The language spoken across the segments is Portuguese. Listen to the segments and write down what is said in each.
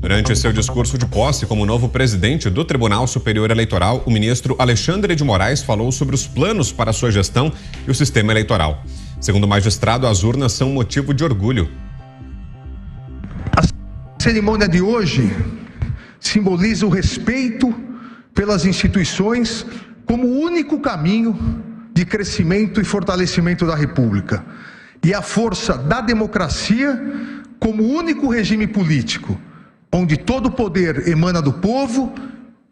Durante seu discurso de posse como novo presidente do Tribunal Superior Eleitoral, o ministro Alexandre de Moraes falou sobre os planos para sua gestão e o sistema eleitoral. Segundo o magistrado, as urnas são motivo de orgulho. A cerimônia de hoje simboliza o respeito pelas instituições como o único caminho de crescimento e fortalecimento da República, e a força da democracia como o único regime político onde todo o poder emana do povo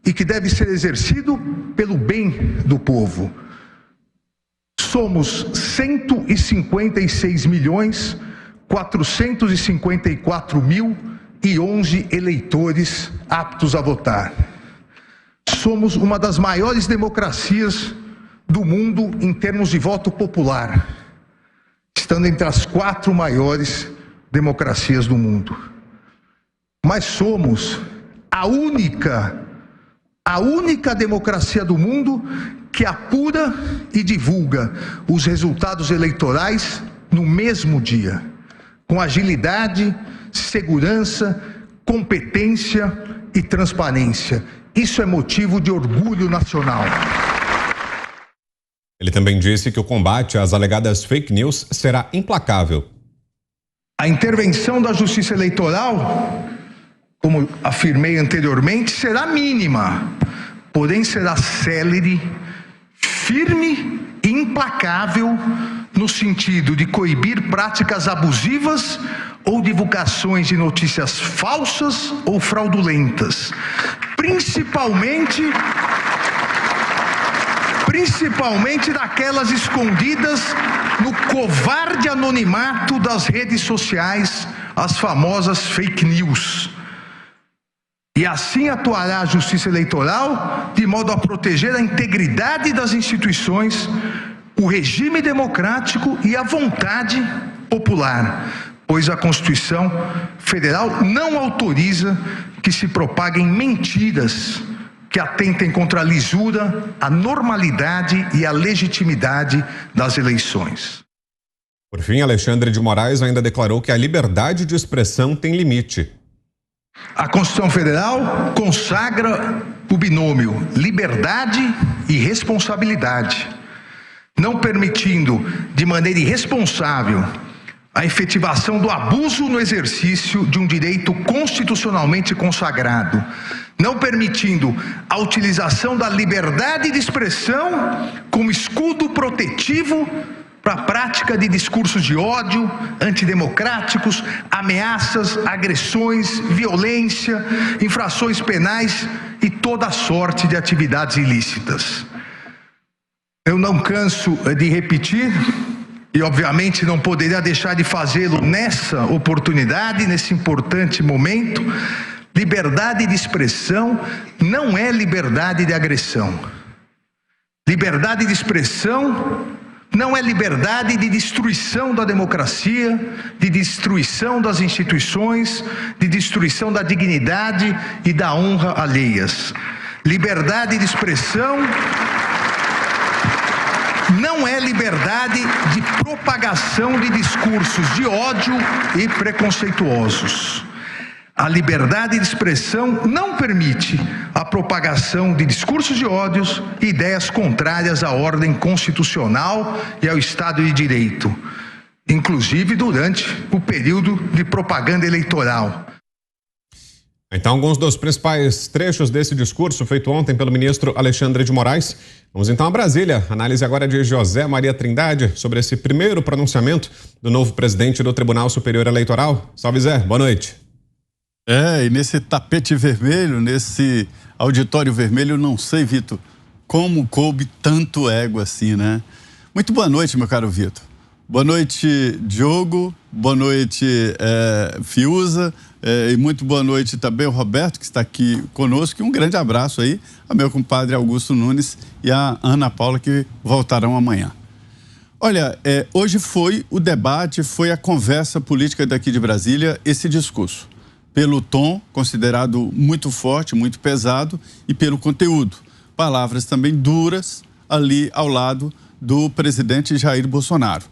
e que deve ser exercido pelo bem do povo. Somos 156.454.011 eleitores aptos a votar. Somos uma das maiores democracias do mundo em termos de voto popular, estando entre as 4 maiores democracias do mundo. Mas somos a única democracia do mundo que apura e divulga os resultados eleitorais no mesmo dia, com agilidade, segurança, competência e transparência. Isso é motivo de orgulho nacional. Ele também disse que o combate às alegadas fake news será implacável. A intervenção da Justiça Eleitoral, como afirmei anteriormente, será mínima, porém será célere, firme e implacável no sentido de coibir práticas abusivas ou divulgações de notícias falsas ou fraudulentas, principalmente daquelas escondidas no covarde anonimato das redes sociais, as famosas fake news. E assim atuará a Justiça Eleitoral de modo a proteger a integridade das instituições, o regime democrático e a vontade popular, pois a Constituição Federal não autoriza que se propaguem mentiras que atentem contra a lisura, a normalidade e a legitimidade das eleições. Por fim, Alexandre de Moraes ainda declarou que a liberdade de expressão tem limite. A Constituição Federal consagra o binômio liberdade e responsabilidade, não permitindo de maneira irresponsável a efetivação do abuso no exercício de um direito constitucionalmente consagrado, não permitindo a utilização da liberdade de expressão como escudo protetivo para a prática de discursos de ódio, antidemocráticos, ameaças, agressões, violência, infrações penais e toda a sorte de atividades ilícitas. Eu não canso de repetir, e obviamente não poderia deixar de fazê-lo nessa oportunidade, nesse importante momento: liberdade de expressão não é liberdade de agressão. Liberdade de expressão não é liberdade de destruição da democracia, de destruição das instituições, de destruição da dignidade e da honra alheias. Liberdade de expressão não é liberdade de propagação de discursos de ódio e preconceituosos. A liberdade de expressão não permite a propagação de discursos de ódios e ideias contrárias à ordem constitucional e ao Estado de Direito, inclusive durante o período de propaganda eleitoral. Então, alguns dos principais trechos desse discurso feito ontem pelo ministro Alexandre de Moraes. Vamos então a Brasília. Análise agora de José Maria Trindade sobre esse primeiro pronunciamento do novo presidente do Tribunal Superior Eleitoral. Salve, Zé. Boa noite. E nesse tapete vermelho, nesse auditório vermelho, não sei, Vitor, como coube tanto ego assim, né? Muito boa noite, meu caro Vitor. Boa noite, Diogo. Boa noite, Fiuza. E muito boa noite também ao Roberto, que está aqui conosco. E um grande abraço aí ao meu compadre Augusto Nunes e a Ana Paula, que voltarão amanhã. Olha, hoje foi o debate, foi a conversa política daqui de Brasília, esse discurso. Pelo tom, considerado muito forte, muito pesado, e pelo conteúdo. Palavras também duras ali ao lado do presidente Jair Bolsonaro.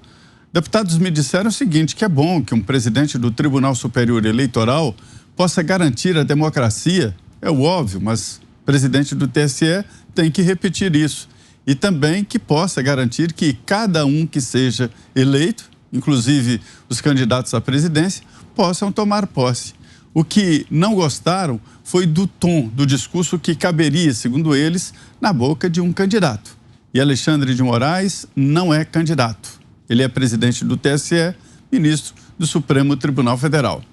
Deputados me disseram o seguinte, que é bom que um presidente do Tribunal Superior Eleitoral possa garantir a democracia, é o óbvio, mas o presidente do TSE tem que repetir isso. E também que possa garantir que cada um que seja eleito, inclusive os candidatos à presidência, possam tomar posse. O que não gostaram foi do tom do discurso que caberia, segundo eles, na boca de um candidato. E Alexandre de Moraes não é candidato. Ele é presidente do TSE, ministro do Supremo Tribunal Federal.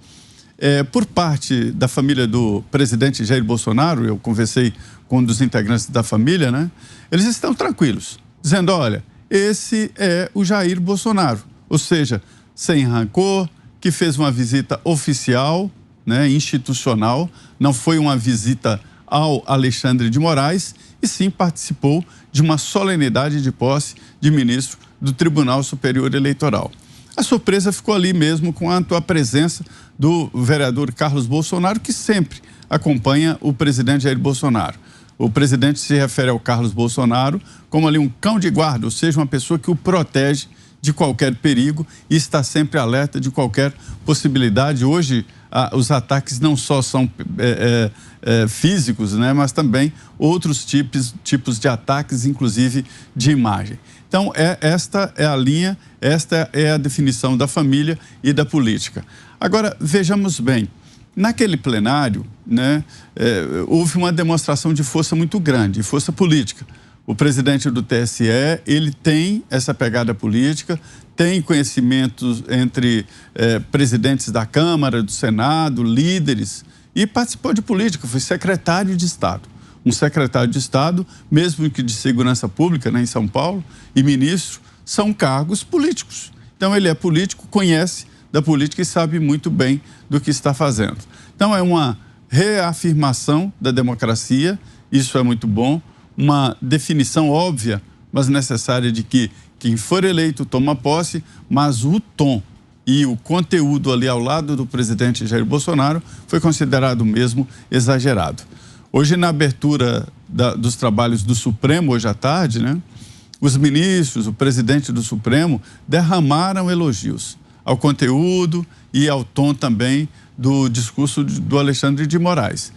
Por parte da família do presidente Jair Bolsonaro, eu conversei com um dos integrantes da família, né? Eles estão tranquilos, dizendo, olha, esse é o Jair Bolsonaro, ou seja, sem rancor, que fez uma visita oficial, né, institucional, não foi uma visita ao Alexandre de Moraes, e sim participou de uma solenidade de posse de ministro do Tribunal Superior Eleitoral. A surpresa ficou ali mesmo quanto à presença do vereador Carlos Bolsonaro, que sempre acompanha o presidente Jair Bolsonaro. O presidente se refere ao Carlos Bolsonaro como ali um cão de guarda, ou seja, uma pessoa que o protege de qualquer perigo e está sempre alerta de qualquer possibilidade. Hoje, os ataques não só são físicos, né, mas também outros tipos de ataques, inclusive de imagem. Então, esta é a linha, esta é a definição da família e da política. Agora, vejamos bem, naquele plenário, né, houve uma demonstração de força muito grande, força política. O presidente do TSE, ele tem essa pegada política, tem conhecimentos entre presidentes da Câmara, do Senado, líderes, e participou de política, foi secretário de Estado. Um secretário de Estado, mesmo que de Segurança Pública, né, em São Paulo, e ministro, são cargos políticos. Então, ele é político, conhece da política e sabe muito bem do que está fazendo. Então, é uma reafirmação da democracia, isso é muito bom, uma definição óbvia, mas necessária de que quem for eleito toma posse, mas o tom e o conteúdo ali ao lado do presidente Jair Bolsonaro foi considerado mesmo exagerado. Hoje, na abertura dos trabalhos do Supremo, hoje à tarde, né, os ministros, o presidente do Supremo, derramaram elogios ao conteúdo e ao tom também do discurso do Alexandre de Moraes,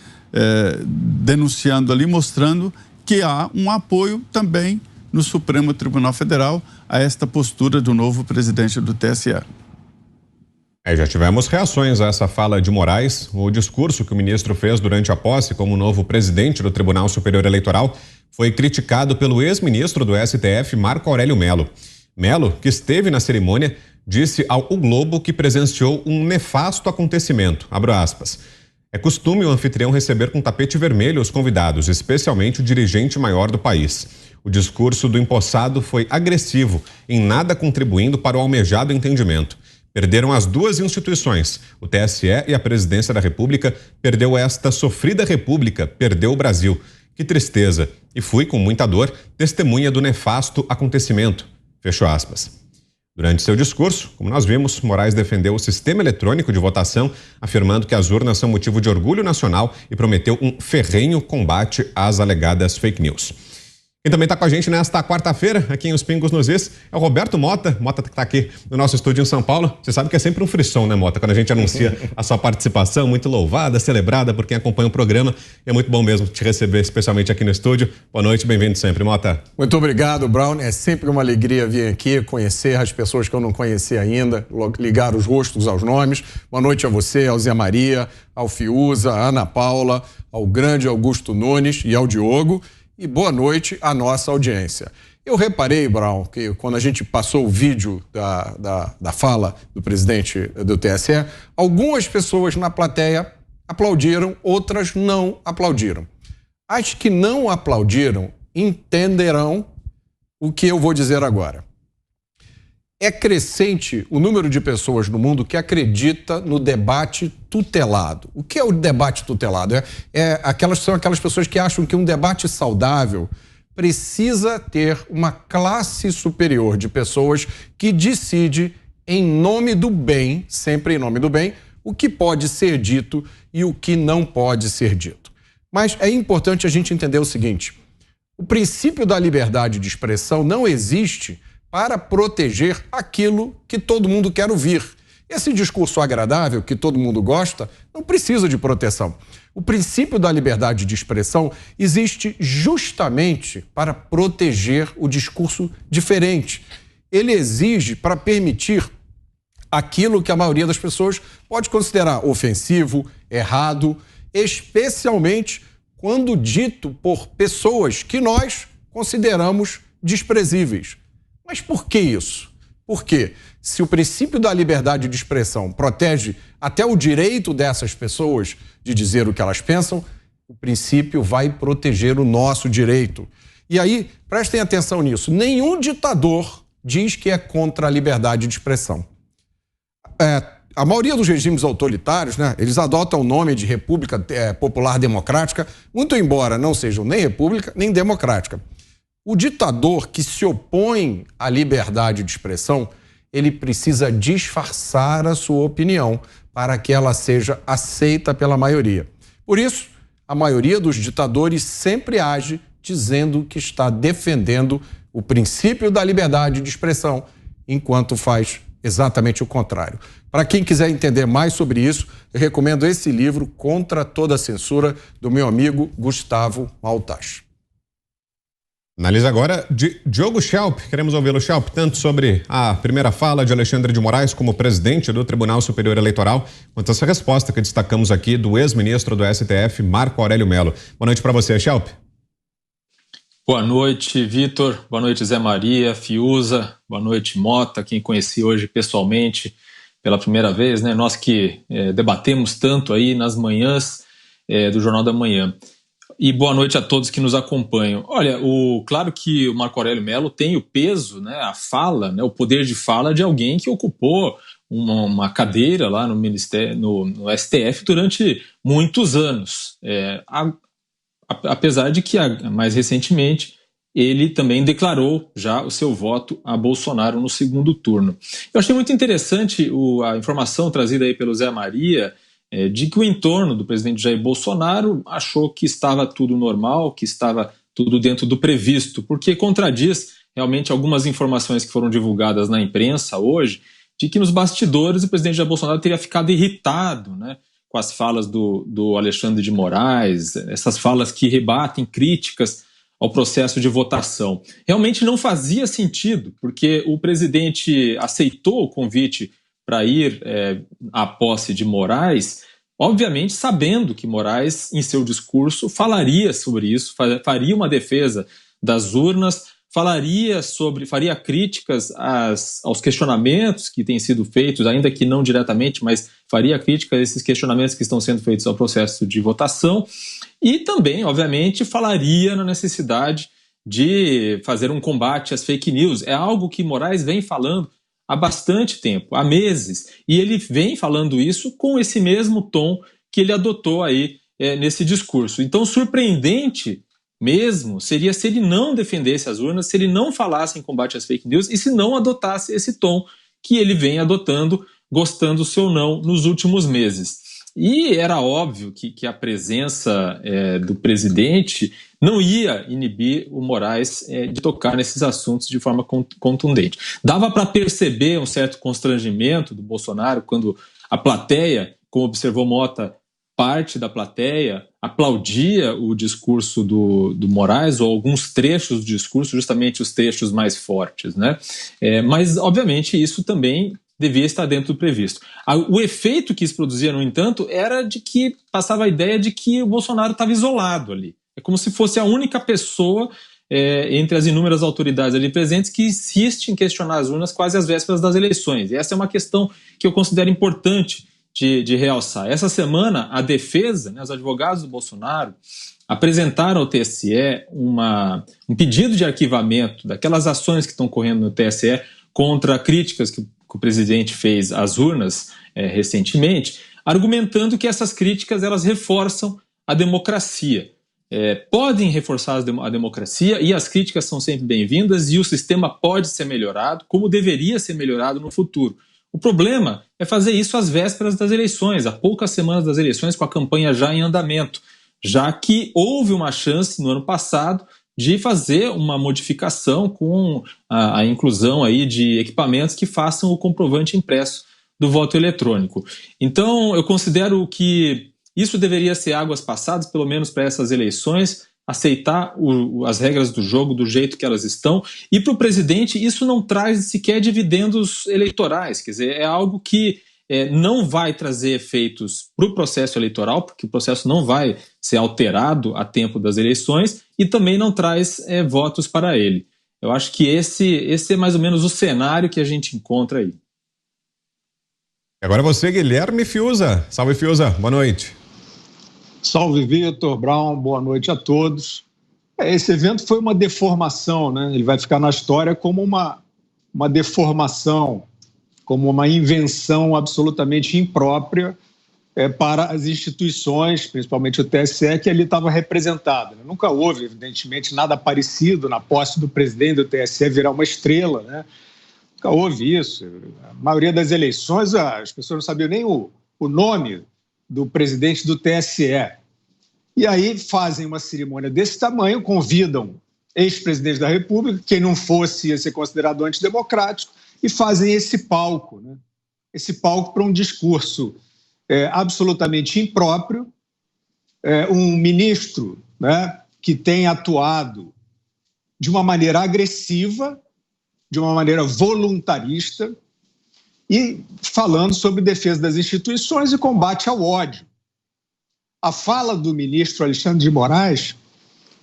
denunciando ali, mostrando que há um apoio também no Supremo Tribunal Federal a esta postura do novo presidente do TSE. Já tivemos reações a essa fala de Moraes. O discurso que o ministro fez durante a posse como novo presidente do Tribunal Superior Eleitoral foi criticado pelo ex-ministro do STF, Marco Aurélio Mello. Mello, que esteve na cerimônia, disse ao O Globo que presenciou um nefasto acontecimento. Abro aspas. É costume o anfitrião receber com tapete vermelho os convidados, especialmente o dirigente maior do país. O discurso do empossado foi agressivo, em nada contribuindo para o almejado entendimento. Perderam as duas instituições, o TSE e a Presidência da República. Perdeu esta sofrida república, perdeu o Brasil. Que tristeza. E fui, com muita dor, testemunha do nefasto acontecimento. Fechou aspas. Durante seu discurso, como nós vimos, Moraes defendeu o sistema eletrônico de votação, afirmando que as urnas são motivo de orgulho nacional e prometeu um ferrenho combate às alegadas fake news. Quem também está com a gente nesta quarta-feira, aqui em Os Pingos nos Is, é o Roberto Mota. Mota que está aqui no nosso estúdio em São Paulo. Você sabe que é sempre um frisson, né, Mota? Quando a gente anuncia a sua participação, muito louvada, celebrada por quem acompanha o programa. E é muito bom mesmo te receber, especialmente aqui no estúdio. Boa noite, bem-vindo sempre, Mota. Muito obrigado, Brown. É sempre uma alegria vir aqui, conhecer as pessoas que eu não conhecia ainda, ligar os rostos aos nomes. Boa noite a você, ao Zé Maria, ao Fiuza, à Ana Paula, ao grande Augusto Nunes e ao Diogo. E boa noite à nossa audiência. Eu reparei, Brown, que quando a gente passou o vídeo da fala do presidente do TSE, algumas pessoas na plateia aplaudiram, outras não aplaudiram. As que não aplaudiram entenderão o que eu vou dizer agora. É crescente o número de pessoas no mundo que acredita no debate tutelado. O que é o debate tutelado? São aquelas pessoas que acham que um debate saudável precisa ter uma classe superior de pessoas que decide em nome do bem, sempre em nome do bem, o que pode ser dito e o que não pode ser dito. Mas é importante a gente entender o seguinte: o princípio da liberdade de expressão não existe para proteger aquilo que todo mundo quer ouvir. Esse discurso agradável, que todo mundo gosta, não precisa de proteção. O princípio da liberdade de expressão existe justamente para proteger o discurso diferente. Ele exige para permitir aquilo que a maioria das pessoas pode considerar ofensivo, errado, especialmente quando dito por pessoas que nós consideramos desprezíveis. Mas por que isso? Porque se o princípio da liberdade de expressão protege até o direito dessas pessoas de dizer o que elas pensam, o princípio vai proteger o nosso direito. E aí, prestem atenção nisso, nenhum ditador diz que é contra a liberdade de expressão. A maioria dos regimes autoritários, né, eles adotam o nome de República Popular Democrática, muito embora não sejam nem república nem democrática. O ditador que se opõe à liberdade de expressão, ele precisa disfarçar a sua opinião para que ela seja aceita pela maioria. Por isso, a maioria dos ditadores sempre age dizendo que está defendendo o princípio da liberdade de expressão, enquanto faz exatamente o contrário. Para quem quiser entender mais sobre isso, eu recomendo esse livro, Contra Toda a Censura, do meu amigo Gustavo Maltache. Analisa agora de Diogo Schelp. Queremos ouvi-lo, Schelp, tanto sobre a primeira fala de Alexandre de Moraes como presidente do Tribunal Superior Eleitoral, quanto essa resposta que destacamos aqui do ex-ministro do STF, Marco Aurélio Mello. Boa noite para você, Schelp. Boa noite, Vitor. Boa noite, Zé Maria, Fiuza. Boa noite, Mota, quem conheci hoje pessoalmente pela primeira vez, né? Nós que debatemos tanto aí nas manhãs do Jornal da Manhã. E boa noite a todos que nos acompanham. Olha, claro que o Marco Aurélio Mello tem o peso, né, a fala, né, o poder de fala de alguém que ocupou uma cadeira lá no Ministério, no STF durante muitos anos. Apesar de que, mais recentemente, ele também declarou já o seu voto a Bolsonaro no segundo turno. Eu achei muito interessante a informação trazida aí pelo Zé Maria, de que o entorno do presidente Jair Bolsonaro achou que estava tudo normal, que estava tudo dentro do previsto, porque contradiz realmente algumas informações que foram divulgadas na imprensa hoje, de que nos bastidores o presidente Jair Bolsonaro teria ficado irritado, né, com as falas do Alexandre de Moraes, essas falas que rebatem críticas ao processo de votação. Realmente não fazia sentido, porque o presidente aceitou o convite para ir à posse de Moraes, obviamente sabendo que Moraes, em seu discurso, falaria sobre isso, faria uma defesa das urnas, faria críticas aos questionamentos que têm sido feitos, ainda que não diretamente, mas faria crítica a esses questionamentos que estão sendo feitos ao processo de votação, e também, obviamente, falaria na necessidade de fazer um combate às fake news. É algo que Moraes vem falando há bastante tempo, há meses, e ele vem falando isso com esse mesmo tom que ele adotou aí nesse discurso. Então, surpreendente mesmo seria se ele não defendesse as urnas, se ele não falasse em combate às fake news e se não adotasse esse tom que ele vem adotando, gostando-se ou não, nos últimos meses. E era óbvio que a presença do presidente não ia inibir o Moraes de tocar nesses assuntos de forma contundente. Dava para perceber um certo constrangimento do Bolsonaro quando a plateia, como observou Mota, parte da plateia aplaudia o discurso do Moraes, ou alguns trechos do discurso, justamente os trechos mais fortes, né? Mas, obviamente, isso também devia estar dentro do previsto. O efeito que isso produzia, no entanto, era de que passava a ideia de que o Bolsonaro estava isolado ali. É como se fosse a única pessoa entre as inúmeras autoridades ali presentes que insiste em questionar as urnas quase às vésperas das eleições. E essa é uma questão que eu considero importante de realçar. Essa semana, a defesa, né, os advogados do Bolsonaro, apresentaram ao TSE um pedido de arquivamento daquelas ações que estão correndo no TSE contra críticas que o presidente fez às urnas recentemente, argumentando que essas críticas elas reforçam a democracia. Podem reforçar a democracia e as críticas são sempre bem-vindas e o sistema pode ser melhorado, como deveria ser melhorado no futuro. O problema é fazer isso às vésperas das eleições, há poucas semanas das eleições, com a campanha já em andamento, já que houve uma chance no ano passado de fazer uma modificação com a inclusão aí de equipamentos que façam o comprovante impresso do voto eletrônico. Então, eu considero que isso deveria ser águas passadas, pelo menos para essas eleições, aceitar as regras do jogo do jeito que elas estão. E para o presidente, isso não traz sequer dividendos eleitorais, quer dizer, é algo que não vai trazer efeitos para o processo eleitoral, porque o processo não vai ser alterado a tempo das eleições, e também não traz votos para ele. Eu acho que esse é mais ou menos o cenário que a gente encontra aí. Agora você, Guilherme Fiuza. Salve, Fiuza. Boa noite. Salve, Vitor, Brown. Boa noite a todos. Esse evento foi uma deformação, né? Ele vai ficar na história como uma deformação, como uma invenção absolutamente imprópria para as instituições, principalmente o TSE, que ali estava representado. Nunca houve, evidentemente, nada parecido na posse do presidente do TSE virar uma estrela, né? Nunca houve isso. A maioria das eleições, as pessoas não sabiam nem o nome do presidente do TSE. E aí fazem uma cerimônia desse tamanho, convidam ex-presidentes da República, quem não fosse ia ser considerado antidemocrático, e fazem esse palco, né? Esse palco para um discurso absolutamente impróprio, um ministro, né, que tem atuado de uma maneira agressiva, de uma maneira voluntarista, e falando sobre defesa das instituições e combate ao ódio. A fala do ministro Alexandre de Moraes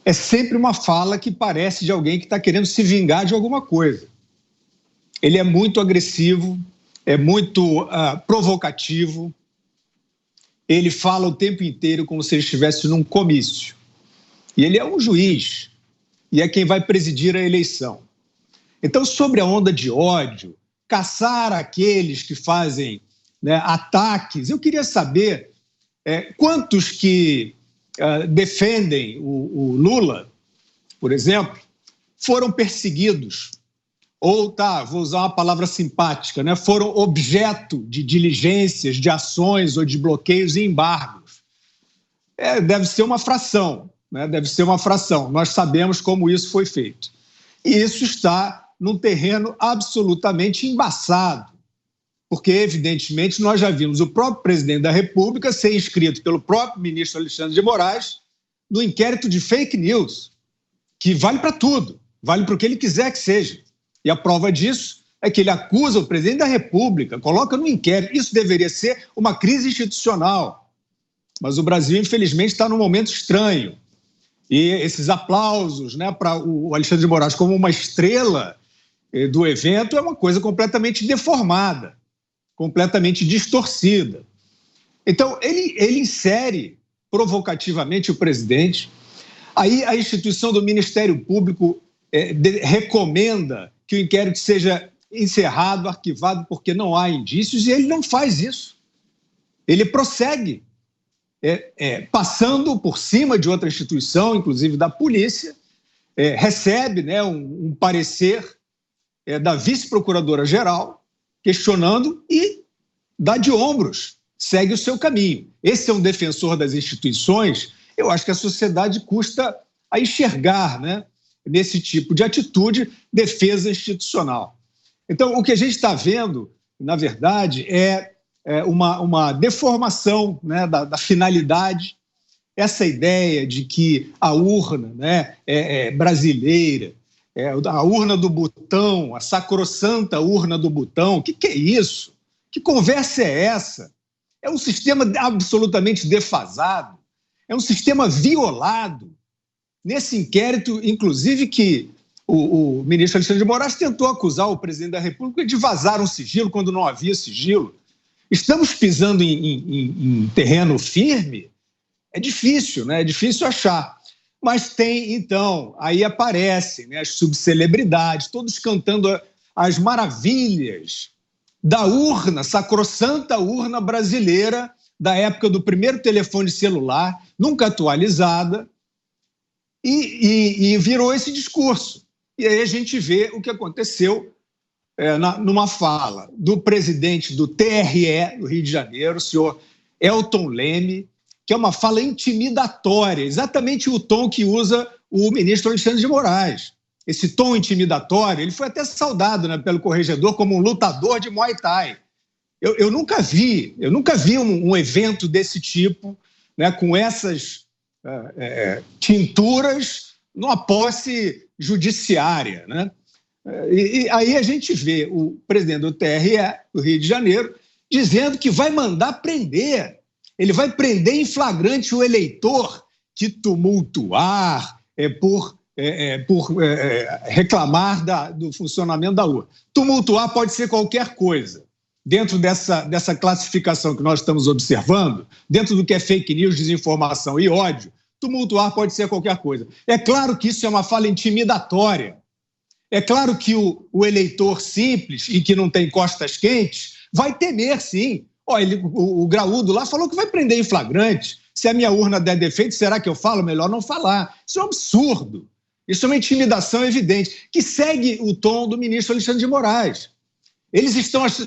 é sempre uma fala que parece de alguém que está querendo se vingar de alguma coisa. Ele é muito agressivo, é muito provocativo, ele fala o tempo inteiro como se ele estivesse num comício. E ele é um juiz, e é quem vai presidir a eleição. Então, sobre a onda de ódio, caçar aqueles que fazem, né, ataques, eu queria saber quantos que defendem o Lula, por exemplo, foram perseguidos, ou, vou usar uma palavra simpática, né, foram objeto de diligências, de ações ou de bloqueios e embargos. Deve ser uma fração, né, deve ser uma fração. Nós sabemos como isso foi feito. E isso está num terreno absolutamente embaçado, porque, evidentemente, nós já vimos o próprio presidente da República ser inscrito pelo próprio ministro Alexandre de Moraes no inquérito de fake news, que vale para tudo, vale para o que ele quiser que seja. E a prova disso é que ele acusa o presidente da República, coloca no inquérito. Isso deveria ser uma crise institucional. Mas o Brasil, infelizmente, está num momento estranho. E esses aplausos, né, para o Alexandre de Moraes como uma estrela do evento é uma coisa completamente deformada, completamente distorcida. Então, ele insere provocativamente o presidente. Aí a instituição do Ministério Público recomenda que o inquérito seja encerrado, arquivado, porque não há indícios, e ele não faz isso. Ele prossegue, passando por cima de outra instituição, inclusive da polícia, recebe, né, um parecer da vice-procuradora-geral, questionando, e dá de ombros, segue o seu caminho. Esse é um defensor das instituições. Eu acho que a sociedade custa a enxergar, né, nesse tipo de atitude, defesa institucional. Então, o que a gente está vendo, na verdade, é uma deformação, né, da finalidade, essa ideia de que a urna, né, é brasileira, a urna do botão, a sacrossanta urna do botão. O que é isso? Que conversa é essa? É um sistema absolutamente defasado, é um sistema violado. Nesse inquérito, inclusive, que o ministro Alexandre de Moraes tentou acusar o presidente da República de vazar um sigilo quando não havia sigilo. Estamos pisando em terreno firme? É difícil, né? É difícil achar. Mas tem, então, aí aparecem, né, as subcelebridades, todos cantando as maravilhas da urna, sacrossanta urna brasileira, da época do primeiro telefone celular, nunca atualizada, e virou esse discurso. E aí a gente vê o que aconteceu numa fala do presidente do TRE do Rio de Janeiro, o senhor Elton Leme, que é uma fala intimidatória, exatamente o tom que usa o ministro Alexandre de Moraes. Esse tom intimidatório, ele foi até saudado, né, pelo corregedor como um lutador de Muay Thai. eu nunca vi um evento desse tipo, né, com essas tinturas numa posse judiciária, né? E aí a gente vê o presidente do TRE, do Rio de Janeiro, dizendo que vai mandar prender. Ele vai prender em flagrante o eleitor que tumultuar por reclamar do funcionamento da urna. Tumultuar pode ser qualquer coisa. Dentro dessa classificação que nós estamos observando, dentro do que é fake news, desinformação e ódio, tumultuar pode ser qualquer coisa. É claro que isso é uma fala intimidatória. É claro que o eleitor simples e que não tem costas quentes vai temer, sim. O graúdo lá falou que vai prender em flagrante. Se a minha urna der defeito, será que eu falo? Melhor não falar. Isso é um absurdo. Isso é uma intimidação evidente, que segue o tom do ministro Alexandre de Moraes.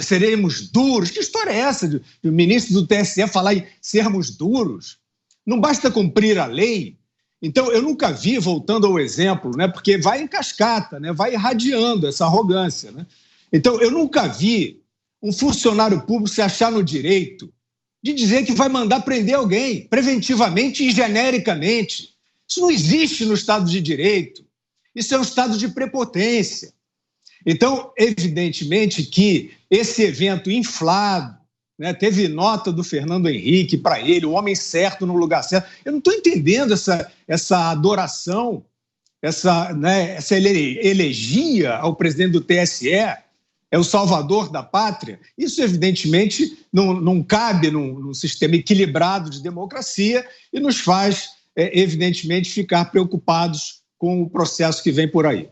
Seremos duros? Que história é essa do ministro do TSE falar em sermos duros? Não basta cumprir a lei? Então, eu nunca vi, voltando ao exemplo, né, porque vai em cascata, né, vai irradiando essa arrogância. Né? Então, eu nunca vi um funcionário público se achar no direito de dizer que vai mandar prender alguém, preventivamente e genericamente. Isso não existe no Estado de Direito. Isso é um estado de prepotência. Então, evidentemente que esse evento inflado, né, teve nota do Fernando Henrique para ele, o homem certo no lugar certo. Eu não estou entendendo essa adoração, essa elegia ao presidente do TSE, é o salvador da pátria. Isso, evidentemente, não cabe num sistema equilibrado de democracia e nos faz, evidentemente, ficar preocupados com o processo que vem por aí.